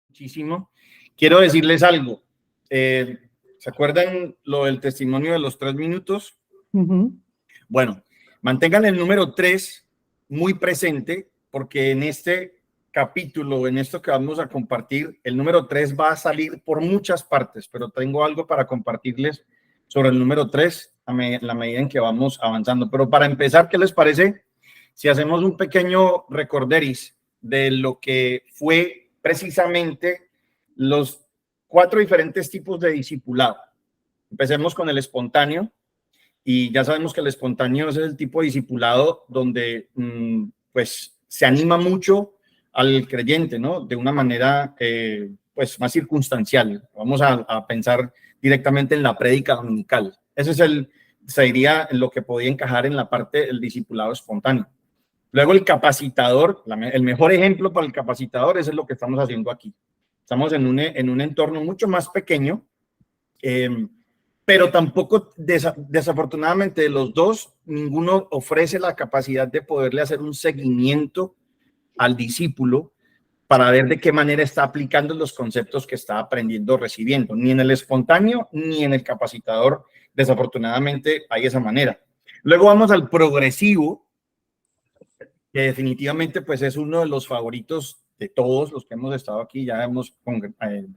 Muchísimo. Quiero decirles algo. ¿Se acuerdan lo del testimonio de los 3 minutos? Bueno, mantengan el número 3 muy presente, porque en este capítulo, en esto que vamos a compartir, el número 3 va a salir por muchas partes, pero tengo algo para compartirles sobre el número 3 a la medida en que vamos avanzando. Pero para empezar, ¿qué les parece si hacemos un pequeño recorderis de lo que fue precisamente los 4 diferentes tipos de discipulado? Empecemos con el espontáneo, y ya sabemos que el espontáneo es el tipo de discipulado donde pues se anima mucho al creyente, ¿no? De una manera pues más circunstancial. Vamos a pensar directamente en la prédica dominical. Ese es sería lo que podía encajar en la parte del discipulado espontáneo. Luego el capacitador, el mejor ejemplo para el capacitador es lo que estamos haciendo aquí. Estamos en un entorno mucho más pequeño, pero tampoco, desafortunadamente, de los dos, ninguno ofrece la capacidad de poderle hacer un seguimiento al discípulo para ver de qué manera está aplicando los conceptos que está aprendiendo, recibiendo. Ni en el espontáneo ni en el capacitador, desafortunadamente, hay esa manera. Luego vamos al progresivo, que definitivamente pues es uno de los favoritos de todos los que hemos estado aquí, ya hemos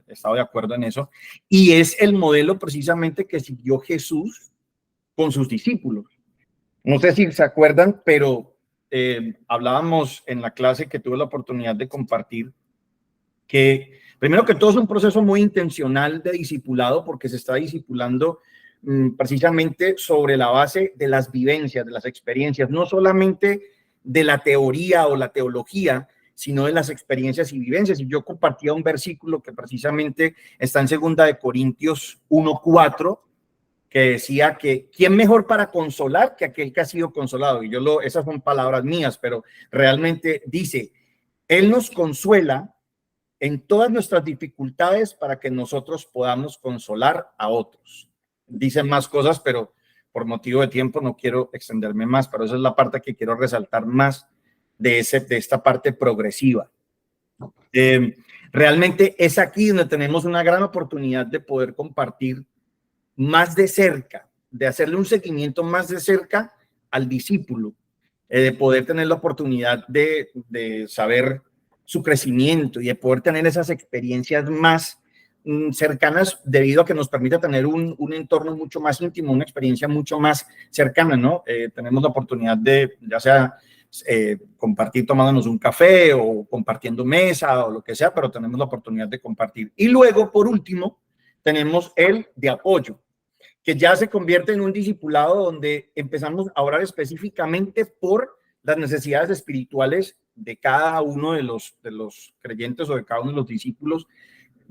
estado de acuerdo en eso, y es el modelo precisamente que siguió Jesús con sus discípulos. No sé si se acuerdan, pero hablábamos en la clase que tuve la oportunidad de compartir que primero que todo es un proceso muy intencional de discipulado, porque se está discipulando precisamente sobre la base de las vivencias, de las experiencias, no solamente de la teoría o la teología, sino de las experiencias y vivencias. Y yo compartía un versículo que precisamente está en 2 Corintios 1:4, que decía que ¿quién mejor para consolar que aquel que ha sido consolado? Y esas son palabras mías, pero realmente dice, Él nos consuela en todas nuestras dificultades para que nosotros podamos consolar a otros. Dicen más cosas, pero por motivo de tiempo no quiero extenderme más, pero esa es la parte que quiero resaltar más de esta parte progresiva. Realmente es aquí donde tenemos una gran oportunidad de poder compartir más de cerca, de hacerle un seguimiento más de cerca al discípulo, de poder tener la oportunidad de saber su crecimiento y de poder tener esas experiencias más cercanas, debido a que nos permite tener un entorno mucho más íntimo, una experiencia mucho más cercana, ¿no? Tenemos la oportunidad de, ya sea compartir tomándonos un café o compartiendo mesa o lo que sea, pero tenemos la oportunidad de compartir. Y luego, por último, tenemos el de apoyo, que ya se convierte en un discipulado donde empezamos a orar específicamente por las necesidades espirituales de cada uno de los creyentes o de cada uno de los discípulos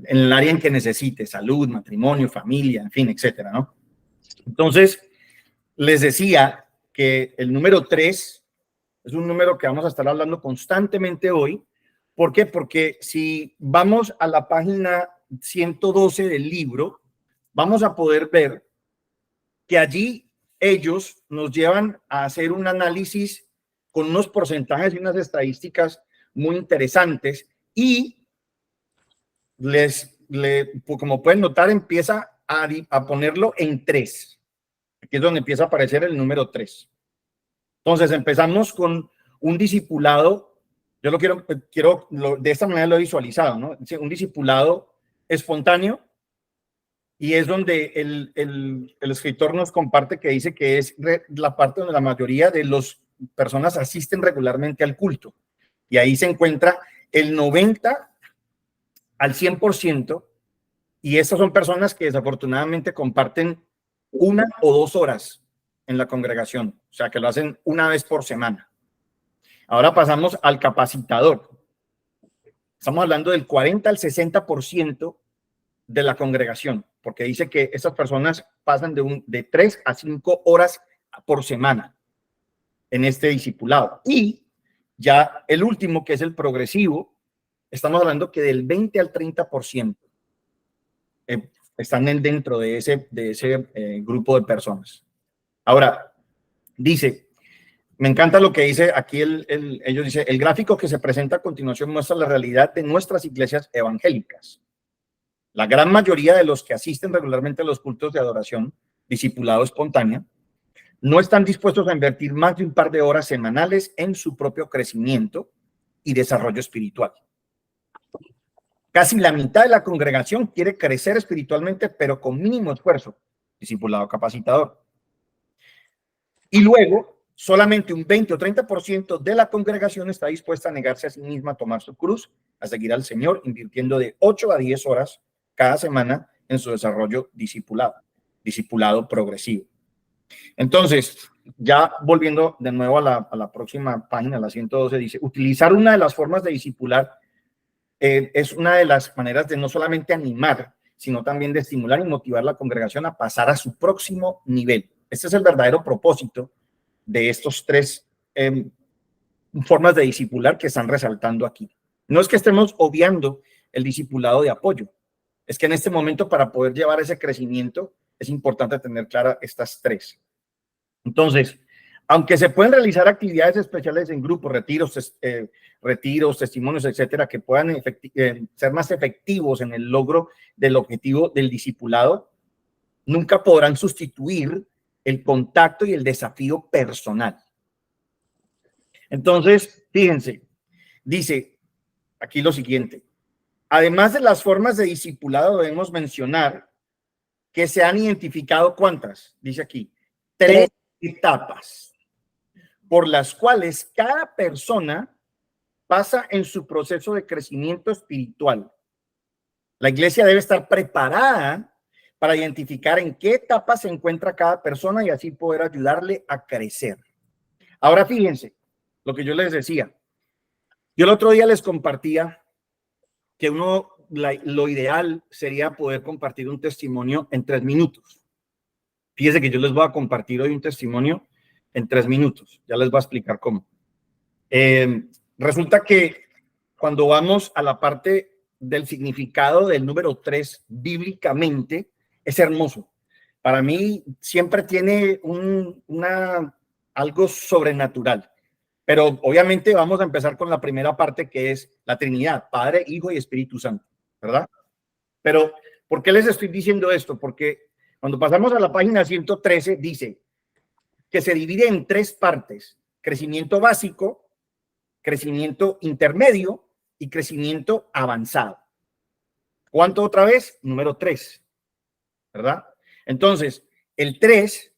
en el área en que necesite, salud, matrimonio, familia, en fin, etcétera, ¿no? Entonces, les decía que el número 3 es un número que vamos a estar hablando constantemente hoy. ¿Por qué? Porque si vamos a la página 112 del libro, vamos a poder ver que allí ellos nos llevan a hacer un análisis con unos porcentajes y unas estadísticas muy interesantes, y como pueden notar, empieza a ponerlo en 3. Aquí es donde empieza a aparecer el número 3. Entonces empezamos con un discipulado. Yo de esta manera lo he visualizado, ¿no? Un discipulado espontáneo, y es donde el escritor nos comparte que dice que es la parte donde la mayoría de las personas asisten regularmente al culto. Y ahí se encuentra el 90 al 100%, y estas son personas que desafortunadamente comparten 1 o 2 horas en la congregación, o sea que lo hacen una vez por semana. Ahora pasamos al capacitador. Estamos hablando del 40 al 60% de la congregación, porque dice que estas personas pasan de 3 a 5 horas por semana en este discipulado. Y ya el último, que es el progresivo, estamos hablando que del 20 al 30% están dentro de ese grupo de personas. Ahora, dice, Me encanta lo que dice aquí, ellos dicen, el gráfico que se presenta a continuación muestra la realidad de nuestras iglesias evangélicas. La gran mayoría de los que asisten regularmente a los cultos de adoración, discipulado espontáneo, no están dispuestos a invertir más de un par de horas semanales en su propio crecimiento y desarrollo espiritual. Casi la mitad de la congregación quiere crecer espiritualmente, pero con mínimo esfuerzo, discipulado capacitador. Y luego, solamente un 20 o 30% de la congregación está dispuesta a negarse a sí misma a tomar su cruz, a seguir al Señor, invirtiendo de 8 a 10 horas cada semana en su desarrollo discipulado progresivo. Entonces, ya volviendo de nuevo a la próxima página, la 112, dice, utilizar una de las formas de discipular es una de las maneras de no solamente animar, sino también de estimular y motivar a la congregación a pasar a su próximo nivel. Este es el verdadero propósito de estos tres formas de discipular que están resaltando aquí. No es que estemos obviando el discipulado de apoyo, es que en este momento para poder llevar ese crecimiento es importante tener claras estas tres. Entonces, aunque se pueden realizar actividades especiales en grupos, retiros, testimonios, etcétera, que puedan ser más efectivos en el logro del objetivo del discipulado, nunca podrán sustituir el contacto y el desafío personal. Entonces, fíjense, dice aquí lo siguiente. Además de las formas de discipulado, debemos mencionar que se han identificado ¿cuántas? Dice aquí, 3 etapas por las cuales cada persona pasa en su proceso de crecimiento espiritual. La iglesia debe estar preparada para identificar en qué etapa se encuentra cada persona y así poder ayudarle a crecer. Ahora fíjense lo que yo les decía. Yo el otro día les compartía que lo ideal sería poder compartir un testimonio en 3 minutos. Fíjense que yo les voy a compartir hoy un testimonio en 3 minutos. Ya les voy a explicar cómo. Resulta que cuando vamos a la parte del significado del número 3 bíblicamente, es hermoso. Para mí siempre tiene algo sobrenatural. Pero obviamente vamos a empezar con la primera parte, que es la Trinidad, Padre, Hijo y Espíritu Santo, ¿verdad? Pero, ¿por qué les estoy diciendo esto? Porque cuando pasamos a la página 113, dice que se divide en 3 partes: crecimiento básico, crecimiento intermedio y crecimiento avanzado. ¿Cuánto otra vez? Número 3, ¿verdad? Entonces, el 3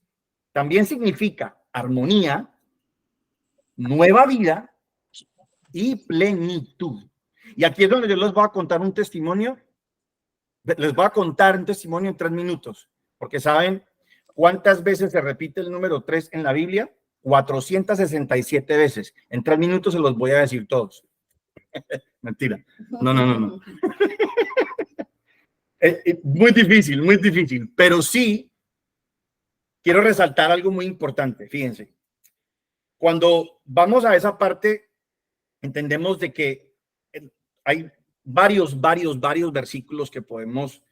también significa armonía, nueva vida y plenitud. Y aquí es donde yo les voy a contar un testimonio. Les voy a contar un testimonio en 3 minutos, porque ¿saben cuántas veces se repite el número 3 en la Biblia? 467 veces. En 3 minutos se los voy a decir todos. Mentira. No. Muy difícil, pero sí quiero resaltar algo muy importante. Fíjense, cuando vamos a esa parte, entendemos de que hay varios versículos que podemos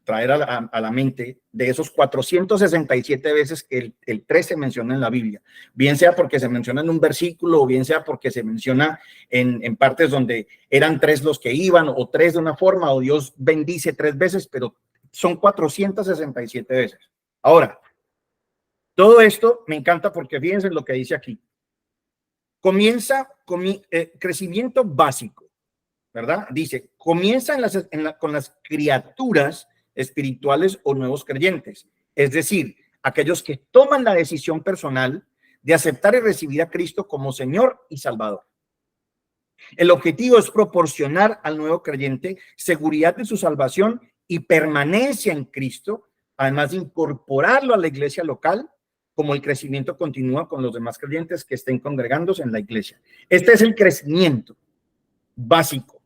traer a la mente de esos 467 veces que el 3 se menciona en la Biblia, bien sea porque se menciona en un versículo o bien sea porque se menciona en partes donde eran 3 los que iban o 3 de una forma o Dios bendice 3 veces, pero son 467 veces. Ahora, todo esto me encanta porque fíjense lo que dice aquí. Comienza con crecimiento básico, ¿verdad? Dice, comienza con las criaturas espirituales o nuevos creyentes, es decir, aquellos que toman la decisión personal de aceptar y recibir a Cristo como Señor y Salvador. El objetivo es proporcionar al nuevo creyente seguridad de su salvación y permanencia en Cristo, además de incorporarlo a la iglesia local, como el crecimiento continúa con los demás creyentes que estén congregándose en la iglesia. Este es el crecimiento básico.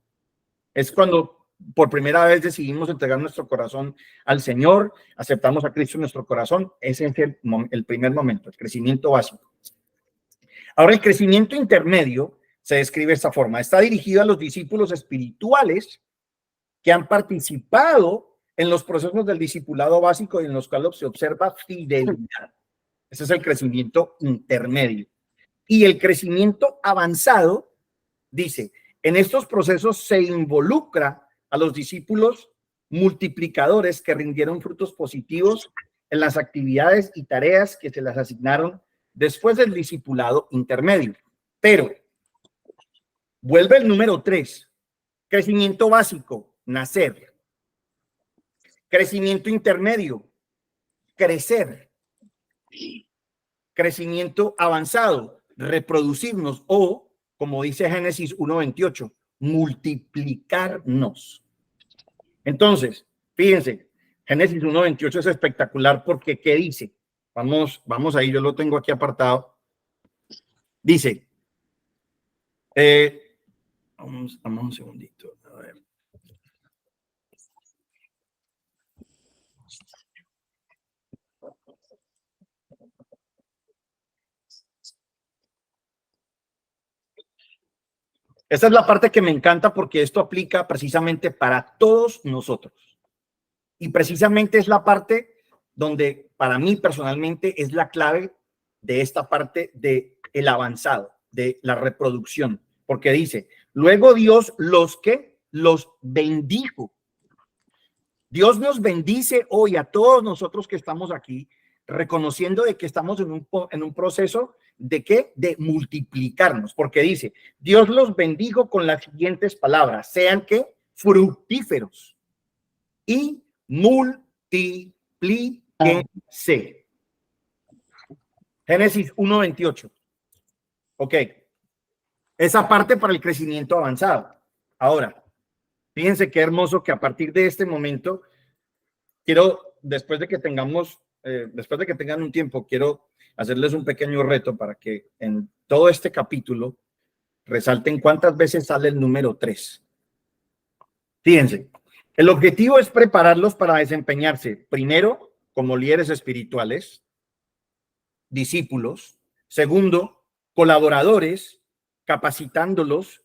Es cuando por primera vez decidimos entregar nuestro corazón al Señor, aceptamos a Cristo en nuestro corazón. Ese es el primer momento, el crecimiento básico. Ahora, el crecimiento intermedio se describe de esta forma. Está dirigido a los discípulos espirituales que han participado en los procesos del discipulado básico y en los cuales se observa fidelidad. Ese es el crecimiento intermedio. Y el crecimiento avanzado, dice, en estos procesos se involucra a los discípulos multiplicadores que rindieron frutos positivos en las actividades y tareas que se les asignaron después del discipulado intermedio. Pero vuelve el número 3, crecimiento básico, nacer. Crecimiento intermedio, crecer. Crecimiento avanzado, reproducirnos o, como dice Génesis 1:28, multiplicarnos. Entonces, fíjense, Génesis 1:28 es espectacular porque ¿qué dice? Vamos ahí, yo lo tengo aquí apartado. Dice, vamos un segundito, a ver. Esta es la parte que me encanta porque esto aplica precisamente para todos nosotros. Y precisamente es la parte donde para mí personalmente es la clave de esta parte de el avanzado, de la reproducción. Porque dice, luego Dios los bendijo. Dios nos bendice hoy a todos nosotros que estamos aquí, reconociendo de que estamos en un proceso de ¿qué? De multiplicarnos, porque dice, Dios los bendijo con las siguientes palabras, sean que fructíferos y multiplíquense. Génesis 1:28. Ok. Esa parte para el crecimiento avanzado. Ahora, fíjense qué hermoso que a partir de este momento, quiero, después de que tengan un tiempo, quiero hacerles un pequeño reto para que en todo este capítulo resalten cuántas veces sale el número 3. Fíjense, el objetivo es prepararlos para desempeñarse, primero, como líderes espirituales, discípulos, segundo, colaboradores, capacitándolos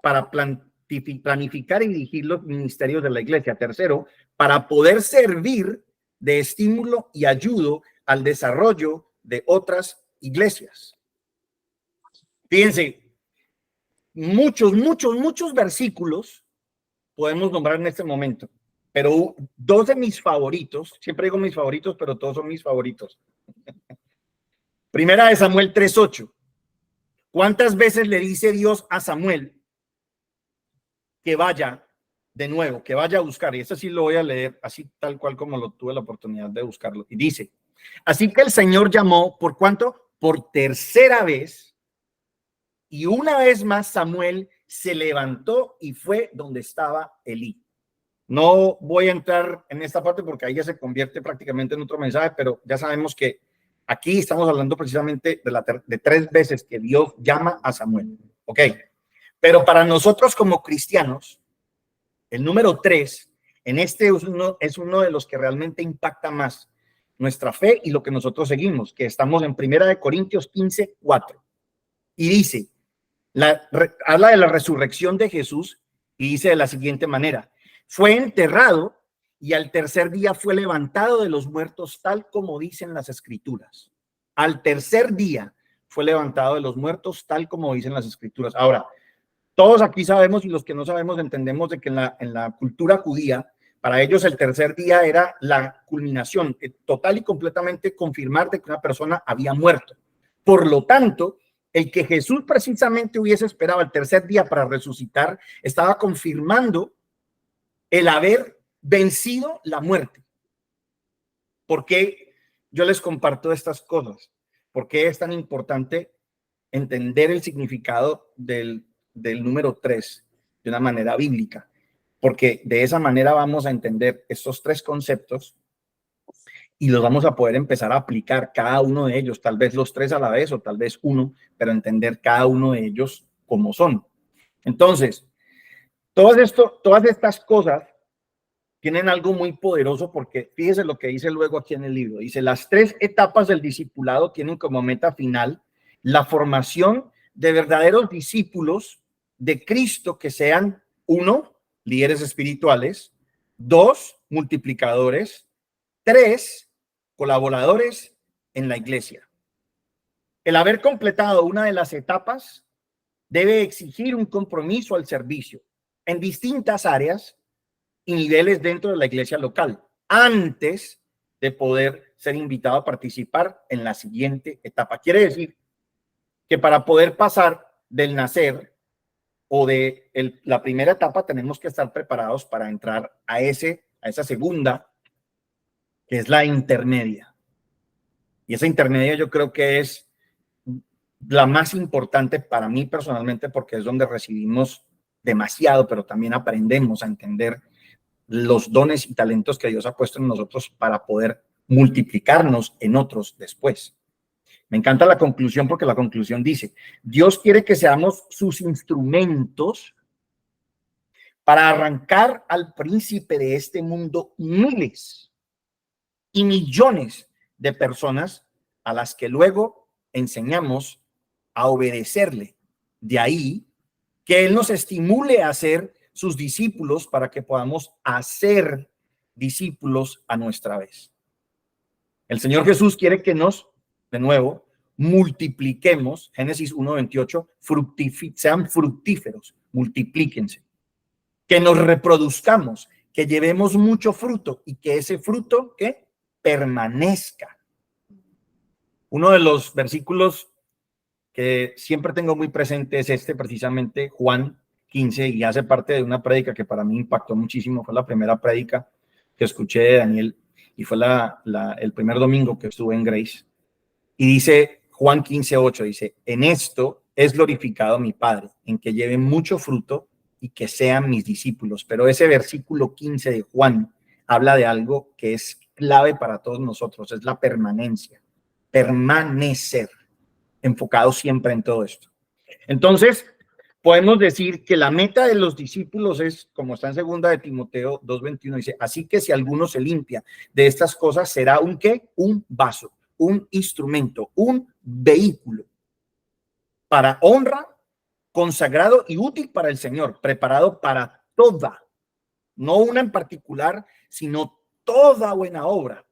para planificar y dirigir los ministerios de la iglesia. Tercero, para poder servir de estímulo y ayuda al desarrollo de otras iglesias. Fíjense, muchos versículos podemos nombrar en este momento, pero dos de mis favoritos, siempre digo mis favoritos, pero todos son mis favoritos. Primera de Samuel 3:8. ¿Cuántas veces le dice Dios a Samuel que vaya de nuevo, que vaya a buscar? Y eso sí lo voy a leer así tal cual como lo tuve la oportunidad de buscarlo. Y dice, así que el Señor llamó, ¿por cuánto? Por tercera vez. Y una vez más Samuel se levantó y fue donde estaba Elí. No voy a entrar en esta parte porque ahí ya se convierte prácticamente en otro mensaje, pero ya sabemos que aquí estamos hablando precisamente de 3 veces que Dios llama a Samuel. Ok. Pero para nosotros como cristianos, el número 3 en este es uno de los que realmente impacta más nuestra fe y lo que nosotros seguimos, que estamos en 1 Corintios 15:4. Y dice, habla de la resurrección de Jesús y dice de la siguiente manera, fue enterrado y al tercer día fue levantado de los muertos, tal como dicen las escrituras. Al tercer día fue levantado de los muertos, tal como dicen las escrituras. Ahora, todos aquí sabemos y los que no sabemos entendemos de que en la cultura judía, para ellos el tercer día era la culminación, total y completamente confirmar de que una persona había muerto. Por lo tanto, el que Jesús precisamente hubiese esperado el tercer día para resucitar, estaba confirmando el haber vencido la muerte. ¿Por qué yo les comparto estas cosas? ¿Por qué es tan importante entender el significado del número 3 de una manera bíblica? Porque de esa manera vamos a entender estos 3 conceptos y los vamos a poder empezar a aplicar cada uno de ellos, tal vez los 3 a la vez o tal vez uno, pero entender cada uno de ellos como son. Entonces, todas estas cosas tienen algo muy poderoso porque fíjese lo que dice luego aquí en el libro. Dice, las 3 etapas del discipulado tienen como meta final la formación de verdaderos discípulos de Cristo que sean, 1, líderes espirituales, 2, multiplicadores, 3, colaboradores en la iglesia. El haber completado una de las etapas debe exigir un compromiso al servicio en distintas áreas y niveles dentro de la iglesia local, antes de poder ser invitado a participar en la siguiente etapa. Quiere decir que para poder pasar del nacer o de la primera etapa tenemos que estar preparados para entrar a esa segunda, que es la intermedia. Y esa intermedia yo creo que es la más importante para mí personalmente, porque es donde recibimos demasiado, pero también aprendemos a entender los dones y talentos que Dios ha puesto en nosotros para poder multiplicarnos en otros después. Me encanta la conclusión, porque la conclusión dice: Dios quiere que seamos sus instrumentos para arrancar al príncipe de este mundo miles y millones de personas a las que luego enseñamos a obedecerle. De ahí que Él nos estimule a ser sus discípulos para que podamos hacer discípulos a nuestra vez. El Señor Jesús quiere que nos, de nuevo, multipliquemos. Génesis 1:28, sean fructíferos, multiplíquense. Que nos reproduzcamos, que llevemos mucho fruto y que ese fruto, ¿qué?, permanezca. Uno de los versículos que siempre tengo muy presente es precisamente Juan 15, y hace parte de una prédica que para mí impactó muchísimo. Fue la primera prédica que escuché de Daniel y fue el primer domingo que estuve en Grace. Y dice Juan 15:8, dice: en esto es glorificado mi Padre, en que lleven mucho fruto y que sean mis discípulos. Pero ese versículo 15 de Juan habla de algo que es clave para todos nosotros, es la permanencia, permanecer, enfocado siempre en todo esto. Entonces, podemos decir que la meta de los discípulos es, como está en 2 de Timoteo 2:21, dice: así que si alguno se limpia de estas cosas, será un ¿qué? Un vaso, un instrumento, un vehículo para honra, consagrado y útil para el Señor, preparado para toda, no una en particular, sino toda buena obra.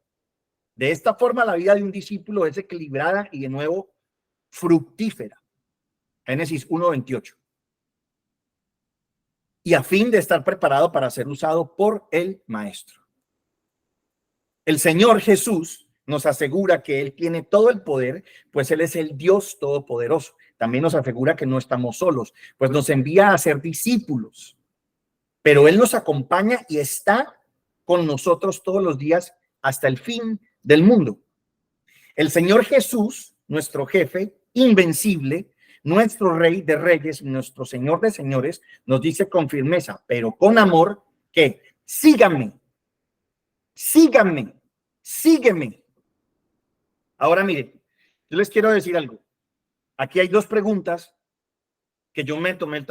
De esta forma, la vida de un discípulo es equilibrada y, de nuevo, fructífera. Génesis 1:28. Y a fin de estar preparado para ser usado por el Maestro. El Señor Jesús nos asegura que Él tiene todo el poder, pues Él es el Dios todopoderoso. También nos asegura que no estamos solos, pues nos envía a ser discípulos. Pero Él nos acompaña y está con nosotros todos los días hasta el fin del mundo. El Señor Jesús, nuestro jefe invencible, nuestro Rey de Reyes y nuestro Señor de Señores, nos dice con firmeza, pero con amor, que síganme, síganme, sígueme. Ahora miren, yo les quiero decir algo. Aquí hay dos preguntas que yo me tomé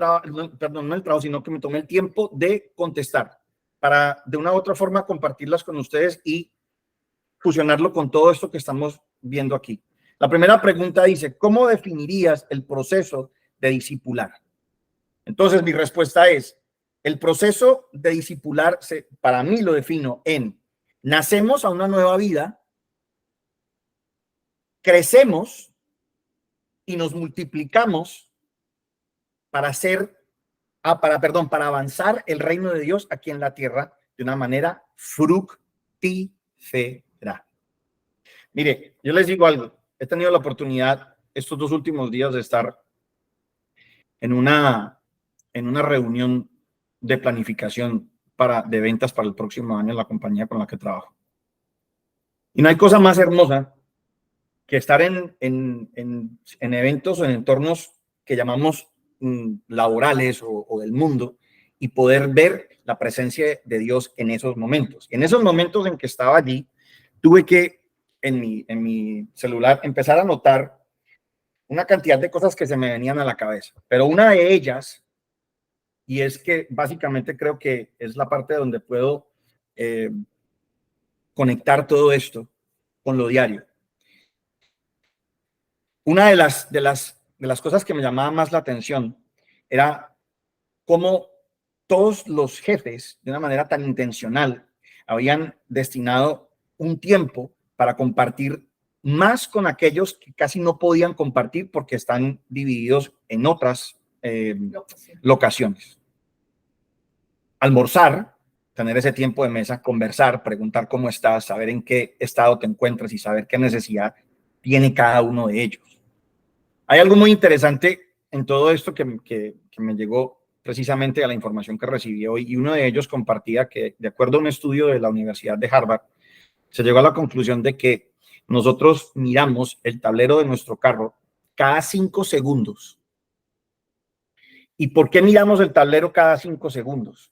sino que me tomé el tiempo de contestar para de una u otra forma compartirlas con ustedes y fusionarlo con todo esto que estamos viendo aquí. La primera pregunta dice: ¿cómo definirías el proceso de discipular? Entonces mi respuesta es: el proceso de discipular, para mí lo defino en: nacemos a una nueva vida, crecemos y nos multiplicamos para para avanzar el reino de Dios aquí en la tierra de una manera fructífera. Mire, yo les digo algo. He tenido la oportunidad estos 2 últimos días de estar en una reunión de planificación de ventas para el próximo año en la compañía con la que trabajo. Y no hay cosa más hermosa que estar en eventos o en entornos que llamamos laborales o del mundo, y poder ver la presencia de Dios en esos momentos. En esos momentos en que estaba allí, tuve que en mi celular empezar a notar una cantidad de cosas que se me venían a la cabeza, pero una de ellas, y es que básicamente creo que es la parte donde puedo conectar todo esto con lo diario. Una de las cosas que me llamaba más la atención era cómo todos los jefes, de una manera tan intencional, habían destinado un tiempo para compartir más con aquellos que casi no podían compartir porque están divididos en otras locaciones. Almorzar, tener ese tiempo de mesa, conversar, preguntar cómo estás, saber en qué estado te encuentras y saber qué necesidad tiene cada uno de ellos. Hay algo muy interesante en todo esto que me llegó precisamente a la información que recibí hoy, y uno de ellos compartía que, de acuerdo a un estudio de la Universidad de Harvard, se llegó a la conclusión de que nosotros miramos el tablero de nuestro carro cada 5 segundos. ¿Y por qué miramos el tablero cada 5 segundos?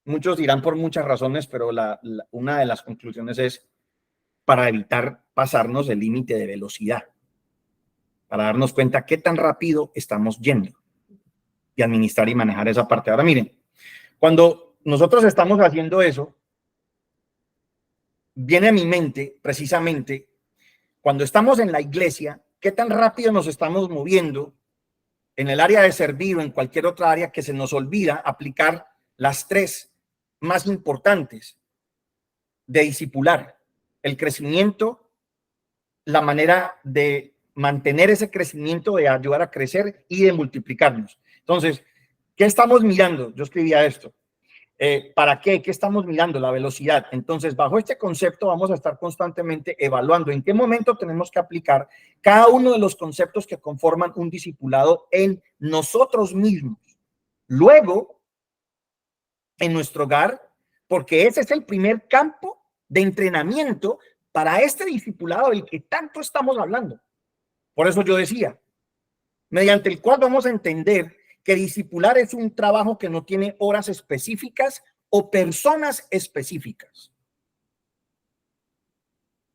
Muchos dirán por muchas razones, pero una de las conclusiones es para evitar pasarnos el límite de velocidad, para darnos cuenta qué tan rápido estamos yendo y administrar y manejar esa parte. Ahora miren, cuando nosotros estamos haciendo eso, viene a mi mente precisamente cuando estamos en la iglesia, qué tan rápido nos estamos moviendo en el área de servir o en cualquier otra área, que se nos olvida aplicar las 3 más importantes de discipular: el crecimiento, la manera de mantener ese crecimiento, de ayudar a crecer y de multiplicarnos. Entonces, ¿qué estamos mirando? Yo escribía esto. ¿Para qué? ¿Qué estamos mirando? La velocidad. Entonces, bajo este concepto vamos a estar constantemente evaluando en qué momento tenemos que aplicar cada uno de los conceptos que conforman un discipulado en nosotros mismos. Luego, en nuestro hogar, porque ese es el primer campo de entrenamiento para este discipulado del que tanto estamos hablando. Por eso yo decía, mediante el cual vamos a entender que discipular es un trabajo que no tiene horas específicas o personas específicas,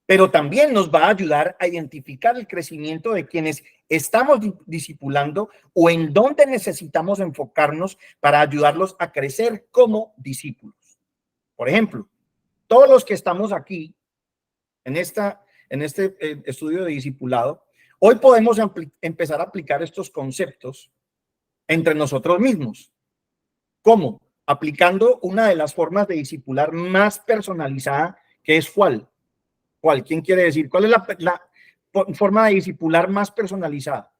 pero también nos va a ayudar a identificar el crecimiento de quienes estamos discipulando o en dónde necesitamos enfocarnos para ayudarlos a crecer como discípulos. Por ejemplo, todos los que estamos aquí en este estudio de discipulado, hoy podemos empezar a aplicar estos conceptos entre nosotros mismos. ¿Cómo? Aplicando una de las formas de discipular más personalizada, que es ¿cuál? ¿Cuál? ¿Quién quiere decir? ¿Cuál es la forma de discipular más personalizada?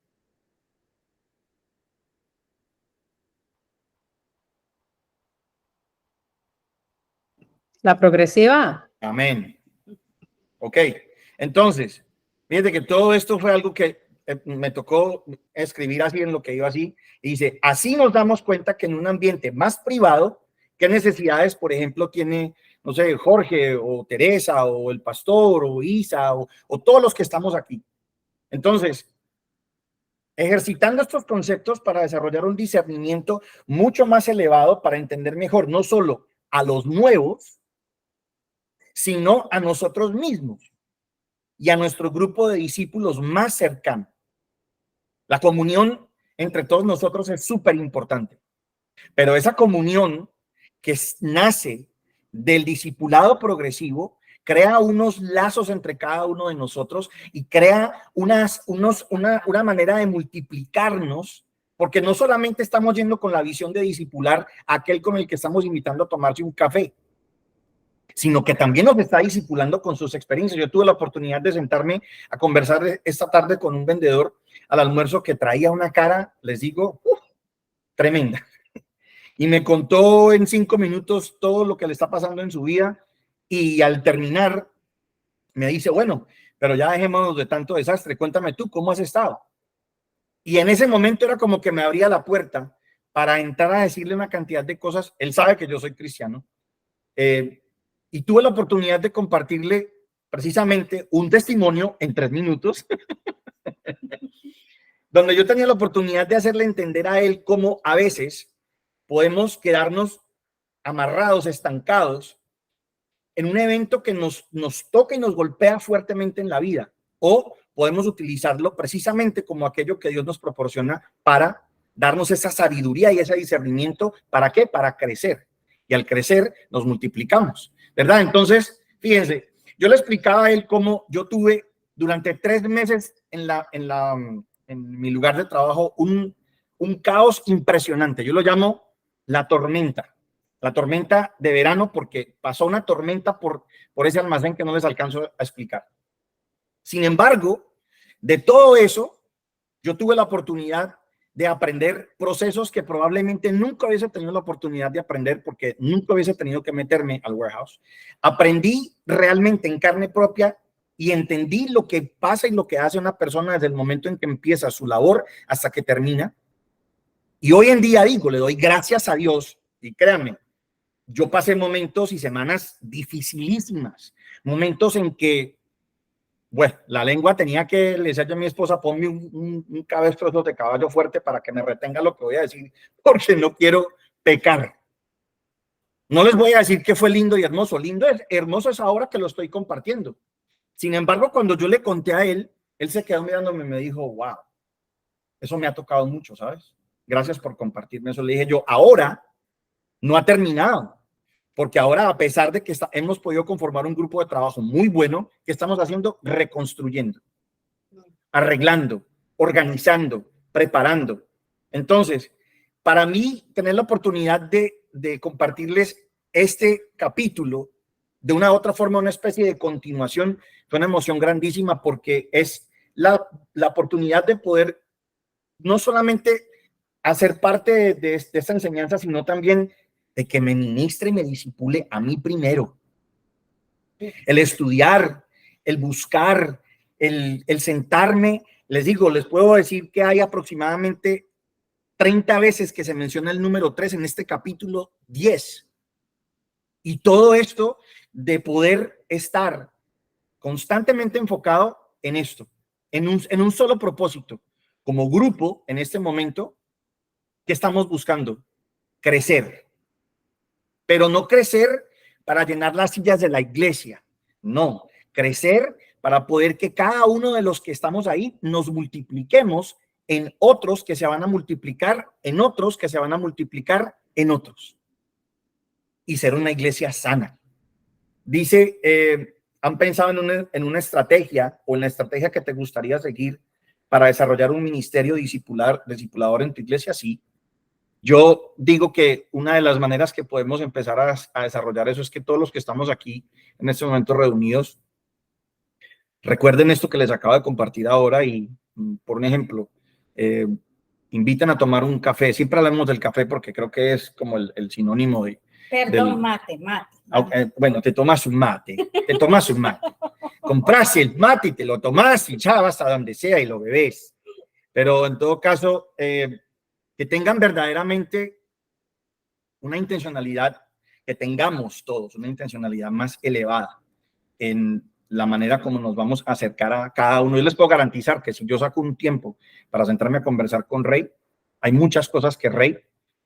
La progresiva. Amén. Ok. Entonces, fíjate que todo esto fue algo que me tocó escribir así en lo que iba así. Y dice, así nos damos cuenta que en un ambiente más privado, ¿qué necesidades, por ejemplo, tiene, no sé, Jorge o Teresa o el pastor o Isa o todos los que estamos aquí? Entonces, ejercitando estos conceptos para desarrollar un discernimiento mucho más elevado para entender mejor no solo a los nuevos, sino a nosotros mismos y a nuestro grupo de discípulos más cercano. La comunión entre todos nosotros es súper importante, pero esa comunión que nace del discipulado progresivo crea unos lazos entre cada uno de nosotros y crea una manera de multiplicarnos, porque no solamente estamos yendo con la visión de discipular a aquel con el que estamos invitando a tomarse un café, sino que también nos está discipulando con sus experiencias. Yo tuve la oportunidad de sentarme a conversar esta tarde con un vendedor al almuerzo que traía una cara, les digo, tremenda. Y me contó en 5 minutos todo lo que le está pasando en su vida, y al terminar me dice, bueno, pero ya dejémonos de tanto desastre, cuéntame tú, ¿cómo has estado? Y en ese momento era como que me abría la puerta para entrar a decirle una cantidad de cosas. Él sabe que yo soy cristiano, y tuve la oportunidad de compartirle precisamente un testimonio en 3 minutos, donde yo tenía la oportunidad de hacerle entender a él cómo a veces podemos quedarnos amarrados, estancados en un evento que nos toca y nos golpea fuertemente en la vida, o podemos utilizarlo precisamente como aquello que Dios nos proporciona para darnos esa sabiduría y ese discernimiento. ¿Para qué? Para crecer. Y al crecer nos multiplicamos, ¿verdad? Entonces, fíjense, yo le explicaba a él cómo yo tuve durante 3 meses en mi lugar de trabajo un caos impresionante. Yo lo llamo la tormenta de verano, porque pasó una tormenta por ese almacén que no les alcanzo a explicar. Sin embargo, de todo eso, yo tuve la oportunidad de aprender procesos que probablemente nunca hubiese tenido la oportunidad de aprender porque nunca hubiese tenido que meterme al warehouse. Aprendí realmente en carne propia y entendí lo que pasa y lo que hace una persona desde el momento en que empieza su labor hasta que termina. Y hoy en día digo, le doy gracias a Dios, y créanme, yo pasé momentos y semanas dificilísimas, momentos en que, bueno, la lengua tenía que, le decía yo a mi esposa, ponme un cabestro de caballo fuerte para que me retenga lo que voy a decir, porque no quiero pecar. No les voy a decir que fue lindo y hermoso. Hermoso es ahora que lo estoy compartiendo. Sin embargo, cuando yo le conté a él se quedó mirándome y me dijo, wow, eso me ha tocado mucho, ¿sabes? Gracias por compartirme eso. Le dije yo, ahora no ha terminado, porque ahora, a pesar de que hemos podido conformar un grupo de trabajo muy bueno, ¿qué estamos haciendo? Reconstruyendo, arreglando, organizando, preparando. Entonces, para mí, tener la oportunidad de compartirles este capítulo de una u otra forma, una especie de continuación, fue una emoción grandísima porque es la oportunidad de poder no solamente hacer parte de esta enseñanza, sino también de que me ministre y me disipule a mí primero. El estudiar, el buscar, el sentarme. Les digo, les puedo decir que hay aproximadamente 30 veces que se menciona el número 3 en este capítulo 10. Y todo esto de poder estar constantemente enfocado en esto, en un solo propósito. Como grupo, en este momento, ¿qué estamos buscando? Crecer. Pero no crecer para llenar las sillas de la iglesia. No, crecer para poder que cada uno de los que estamos ahí nos multipliquemos en otros que se van a multiplicar, en otros que se van a multiplicar, en otros. Y ser una iglesia sana. Dice, ¿han pensado en una estrategia o en la estrategia que te gustaría seguir para desarrollar un ministerio discipulador en tu iglesia? Sí. Yo digo que una de las maneras que podemos empezar a desarrollar eso es que todos los que estamos aquí en este momento reunidos, recuerden esto que les acabo de compartir ahora y, por un ejemplo, inviten a tomar un café. Siempre hablamos del café porque creo que es como el sinónimo de... Perdón, mate. Bueno, te tomas un mate. Compras el mate y te lo tomas y ya vas a donde sea y lo bebes. Pero en todo caso, que tengan verdaderamente una intencionalidad, que tengamos todos una intencionalidad más elevada en la manera como nos vamos a acercar a cada uno. Yo les puedo garantizar que si yo saco un tiempo para sentarme a conversar con Rey, hay muchas cosas que Rey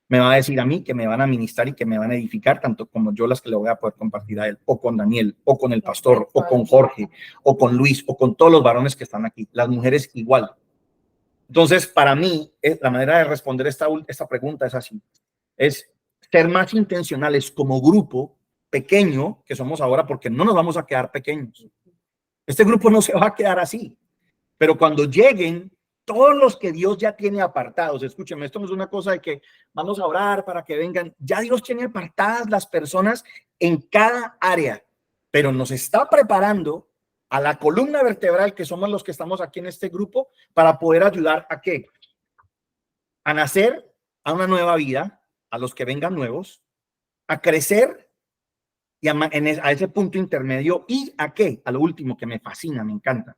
me va a decir a mí, que me van a ministrar y que me van a edificar, tanto como yo las que le voy a poder compartir a él, o con Daniel, o con el pastor, o con Jorge, o con Luis, o con todos los varones que están aquí. Las mujeres igual. Entonces, para mí, la manera de responder esta pregunta es así. Es ser más intencionales como grupo pequeño que somos ahora, porque no nos vamos a quedar pequeños. Este grupo no se va a quedar así. Pero cuando lleguen todos los que Dios ya tiene apartados, escúchenme, esto no es una cosa de que vamos a orar para que vengan. Ya Dios tiene apartadas las personas en cada área, pero nos está preparando a la columna vertebral que somos los que estamos aquí en este grupo para poder ayudar a ¿qué? A nacer a una nueva vida, a los que vengan nuevos, a crecer y a ese punto intermedio y a ¿qué? A lo último que me fascina, me encanta,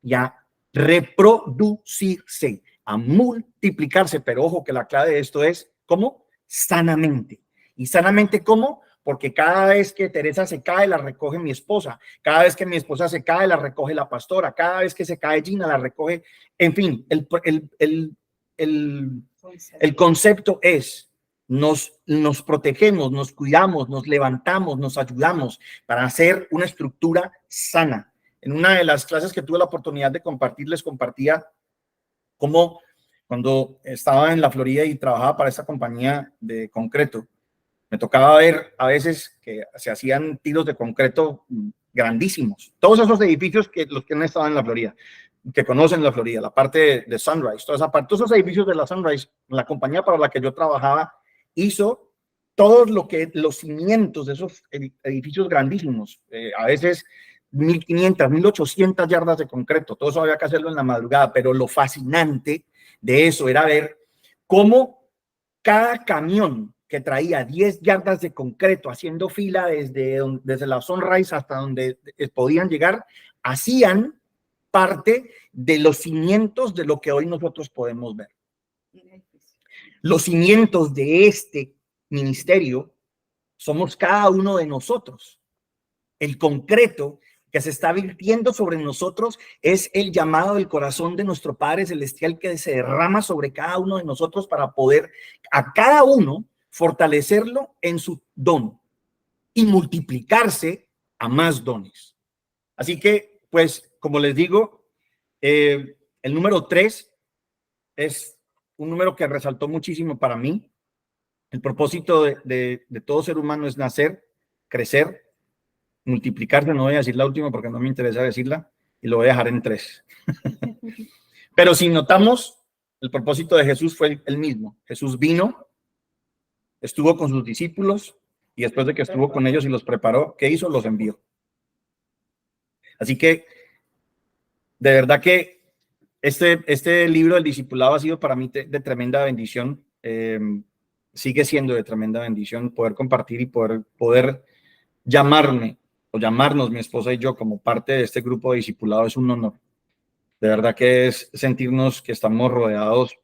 y a reproducirse, a multiplicarse. Pero ojo que la clave de esto es ¿cómo? Sanamente. ¿Y sanamente cómo? Porque cada vez que Teresa se cae, la recoge mi esposa. Cada vez que mi esposa se cae, la recoge la pastora. Cada vez que se cae Gina, la recoge. En fin, el concepto es nos protegemos, nos cuidamos, nos levantamos, nos ayudamos para hacer una estructura sana. En una de las clases que tuve la oportunidad de compartir, les compartía cómo cuando estaba en la Florida y trabajaba para esta compañía de concreto, me tocaba ver a veces que se hacían tiros de concreto grandísimos. Todos esos edificios que los que han estado en la Florida, que conocen la Florida, la parte de Sunrise, toda esa parte, todos esos edificios de la Sunrise, la compañía para la que yo trabajaba hizo todos los cimientos de esos edificios grandísimos. A veces 1.500, 1.800 yardas de concreto. Todo eso había que hacerlo en la madrugada, pero lo fascinante de eso era ver cómo cada camión que traía 10 yardas de concreto haciendo fila desde la Sunrise hasta donde podían llegar, hacían parte de los cimientos de lo que hoy nosotros podemos ver. Los cimientos de este ministerio somos cada uno de nosotros. El concreto que se está virtiendo sobre nosotros es el llamado del corazón de nuestro Padre Celestial que se derrama sobre cada uno de nosotros para poder a cada uno fortalecerlo en su don y multiplicarse a más dones. Así que, pues, como les digo, el número 3 es un número que resaltó muchísimo para mí. El propósito de todo ser humano es nacer, crecer, multiplicarse. No voy a decir la última porque no me interesa decirla y lo voy a dejar en 3. Pero si notamos, el propósito de Jesús fue el mismo. Jesús vino, estuvo con sus discípulos y después de que estuvo con ellos y los preparó, ¿qué hizo? Los envió. Así que, de verdad que este libro del discipulado ha sido para mí de tremenda bendición. Sigue siendo de tremenda bendición poder compartir y poder llamarme o llamarnos mi esposa y yo como parte de este grupo de discipulado. Es un honor. De verdad que es sentirnos que estamos rodeados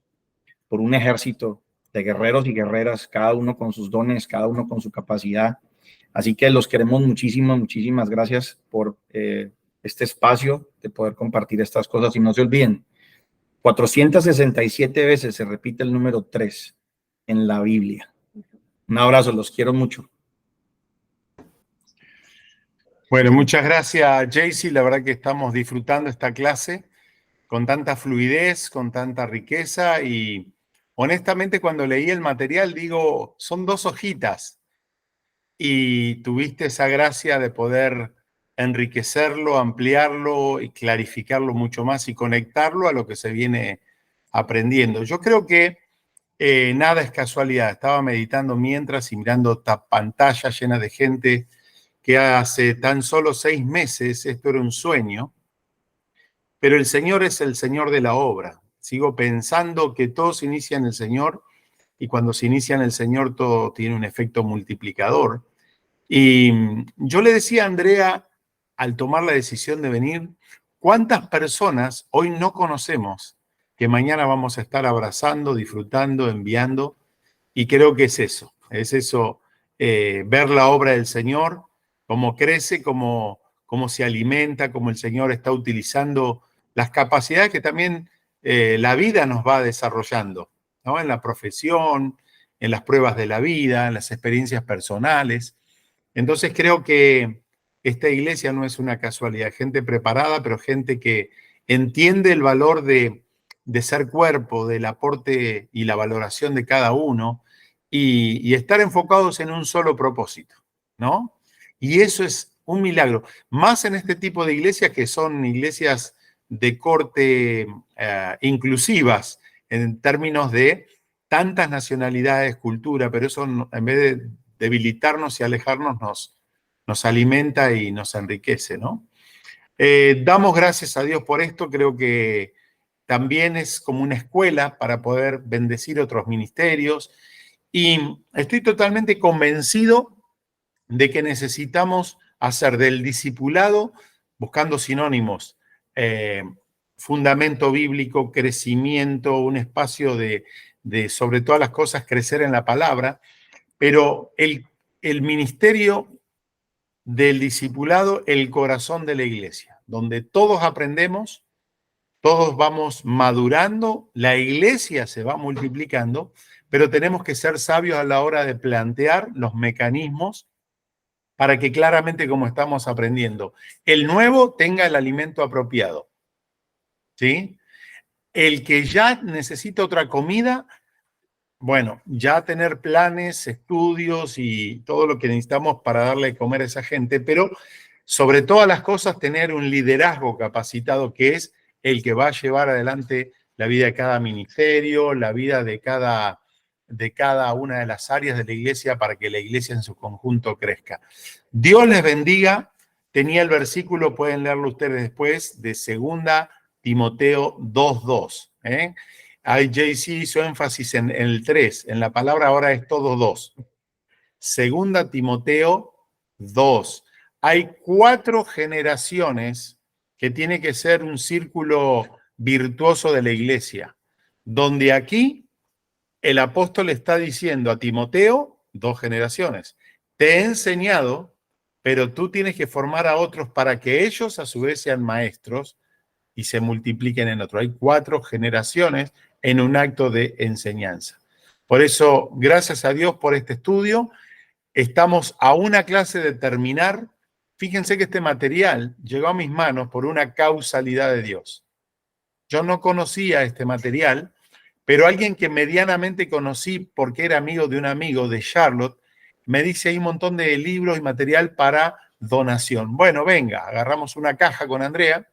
por un ejército de guerreros y guerreras, cada uno con sus dones, cada uno con su capacidad. Así que los queremos muchísimo, muchísimas gracias por este espacio de poder compartir estas cosas. Y no se olviden, 467 veces se repite el número 3 en la Biblia. Un abrazo, los quiero mucho. Bueno, muchas gracias, Jaycee. La verdad que estamos disfrutando esta clase con tanta fluidez, con tanta riqueza y honestamente cuando leí el material digo, son 2 hojitas y tuviste esa gracia de poder enriquecerlo, ampliarlo y clarificarlo mucho más y conectarlo a lo que se viene aprendiendo. Yo creo que nada es casualidad. Estaba meditando mientras y mirando esta pantalla llena de gente que hace tan solo 6 meses esto era un sueño, pero el Señor es el Señor de la obra. Sigo pensando que todo se inicia en el Señor y cuando se inicia en el Señor todo tiene un efecto multiplicador. Y yo le decía a Andrea, al tomar la decisión de venir, ¿cuántas personas hoy no conocemos que mañana vamos a estar abrazando, disfrutando, enviando? Y creo que es eso, ver la obra del Señor, cómo crece, cómo se alimenta, cómo el Señor está utilizando las capacidades que también la vida nos va desarrollando, ¿no? En la profesión, en las pruebas de la vida, en las experiencias personales. Entonces creo que esta iglesia no es una casualidad, gente preparada, pero gente que entiende el valor de ser cuerpo, del aporte y la valoración de cada uno y estar enfocados en un solo propósito, ¿no? Y eso es un milagro, más en este tipo de iglesias que son iglesias de corte inclusivas en términos de tantas nacionalidades, cultura, pero eso en vez de debilitarnos y alejarnos nos alimenta y nos enriquece, ¿no? Damos gracias a Dios por esto, creo que también es como una escuela para poder bendecir otros ministerios y estoy totalmente convencido de que necesitamos hacer del discipulado, buscando sinónimos, fundamento bíblico, crecimiento, un espacio de sobre todas las cosas crecer en la palabra, pero el ministerio del discipulado, el corazón de la iglesia, donde todos aprendemos, todos vamos madurando, la iglesia se va multiplicando, pero tenemos que ser sabios a la hora de plantear los mecanismos para que claramente, como estamos aprendiendo, el nuevo tenga el alimento apropiado, ¿sí? El que ya necesita otra comida, bueno, ya tener planes, estudios y todo lo que necesitamos para darle de comer a esa gente, pero sobre todas las cosas tener un liderazgo capacitado que es el que va a llevar adelante la vida de cada ministerio, la vida de cada una de las áreas de la iglesia para que la iglesia en su conjunto crezca. Dios les bendiga. tenía el versículo, pueden leerlo ustedes después, de 2 Timoteo 2:2. Ahí JC hizo énfasis en el 3, en la palabra ahora es todo 2. 2 Timoteo 2. Hay 4 generaciones que tiene que ser un círculo virtuoso de la iglesia, donde aquí el apóstol está diciendo a Timoteo, 2 generaciones, te he enseñado, pero tú tienes que formar a otros para que ellos a su vez sean maestros y se multipliquen en otro. Hay 4 generaciones en un acto de enseñanza. Por eso, gracias a Dios por este estudio. Estamos a una clase de terminar. Fíjense que este material llegó a mis manos por una causalidad de Dios. Yo no conocía este material, pero alguien que medianamente conocí porque era amigo de un amigo de Charlotte, me dice hay un montón de libros y material para donación. Bueno, venga, agarramos una caja con Andrea,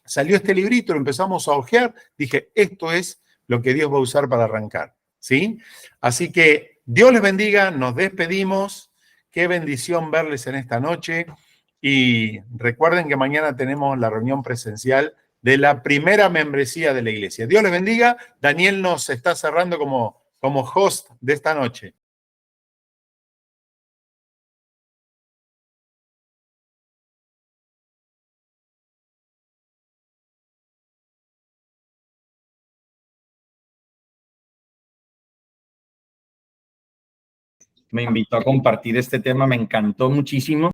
salió este librito, lo empezamos a hojear, dije, esto es lo que Dios va a usar para arrancar, ¿sí? Así que Dios les bendiga, nos despedimos, qué bendición verles en esta noche y recuerden que mañana tenemos la reunión presencial de la primera membresía de la iglesia. Dios les bendiga, Daniel nos está cerrando como host de esta noche. Me invitó a compartir este tema, me encantó muchísimo.